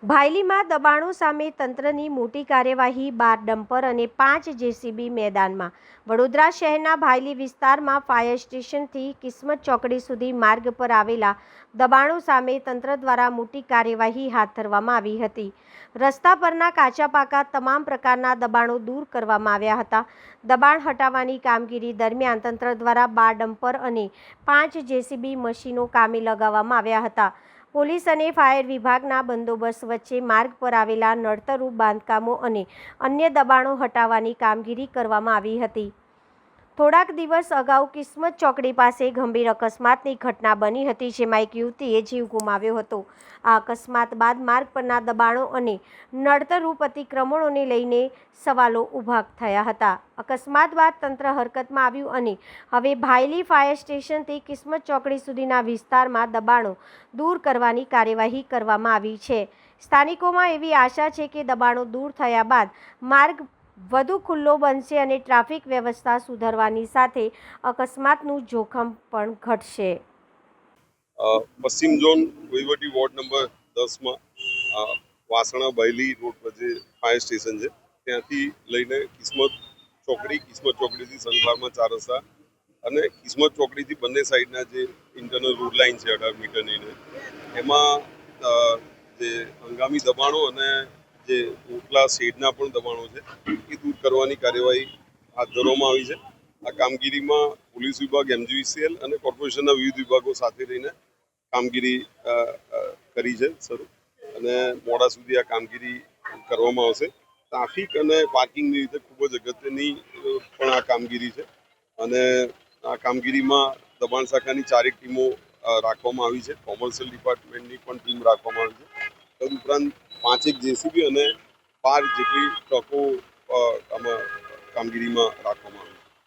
ભાયલીમાં દબાણો સામે તંત્રની મોટી કાર્યવાહી, 12 ડમ્પર અને 5 જેસીબી મેદાનમાં. વડોદરા શહેરના ભાયલી વિસ્તારમાં ફાયર સ્ટેશનથી કિસ્મત ચોકડી સુધી માર્ગ પર આવેલા દબાણો સામે તંત્ર દ્વારા મોટી કાર્યવાહી હાથ ધરવામાં આવી હતી. રસ્તા પરના કાચા પાકા તમામ પ્રકારના દબાણો દૂર કરવામાં આવ્યા હતા. દબાણ હટાવવાની કામગીરી દરમિયાન તંત્ર દ્વારા 12 ડમ્પર અને 5 જેસીબી મશીનો કામે લગાવવામાં આવ્યા હતા. પોલીસ અને ફાયર વિભાગના બંદોબસ્ત વચ્ચે માર્ગ પર આવેલા નડતરરૂપ બાંધકામો અને અન્ય દબાણો હટાવવાની કામગીરી કરવામાં આવી હતી. થોડાક દિવસ અગાઉ કિસ્મત ચોકડી પાસે ગંભીર અકસ્માતની ઘટના બની હતી, જેમાં એક યુવતીએ જીવ ગુમાવ્યો હતો. આ અકસ્માત બાદ માર્ગ પરના દબાણો અને નડતરરૂપ અતિક્રમણોને લઈને સવાલો ઊભા થયા હતા. અકસ્માત બાદ તંત્ર હરકતમાં આવ્યું અને હવે ભાયલી ફાયર સ્ટેશનથી કિસ્મત ચોકડી સુધીના વિસ્તારમાં દબાણો દૂર કરવાની કાર્યવાહી કરવામાં આવી છે. સ્થાનિકોમાં એવી આશા છે કે દબાણો દૂર થયા બાદ માર્ગ વધુ ખુલ્લો બનશે અને ટ્રાફિક વ્યવસ્થા સુધરવાની સાથે અકસ્માતનું જોખમ પણ ઘટશે. પશ્ચિમ ઝોન વહીવટી વોર્ડ નંબર 10માં વાસણા ભાયલી રોડ પર જે ફાયર સ્ટેશન છે ત્યાંથી લઈને કિસ્મત ચોકડીથી સંસારમાં 4 રસ્તા અને કિસ્મત ચોકડીથી બંને સાઈડના જે ઇન્ટરનલ રોડ લાઇન છે 18 મીટરની, એમાં જે હંગામી દબાણો અને જે ઉપલા શેડના પણ દબાણો છે એ દૂર કરવાની કાર્યવાહી હાથ ધરવામાં આવી છે. આ કામગીરીમાં પોલીસ વિભાગ, MGVCL અને કોર્પોરેશનના વિવિધ વિભાગો સાથે રહીને કામગીરી કરી છે શરૂ, અને મોડા સુધી આ કામગીરી કરવામાં આવશે. ટ્રાફિક અને પાર્કિંગની રીતે ખૂબ જ અગત્યની પણ આ કામગીરી છે, અને આ કામગીરીમાં દબાણ શાખાની 4 ટીમો રાખવામાં આવી છે. કોમર્શિયલ ડિપાર્ટમેન્ટની પણ ટીમ રાખવામાં આવી છે. તદુપરાંત 5 જેસીબી અને 12 જેટલી ટ્રકો આમાં કામગીરીમાં રાખવામાં આવી છે.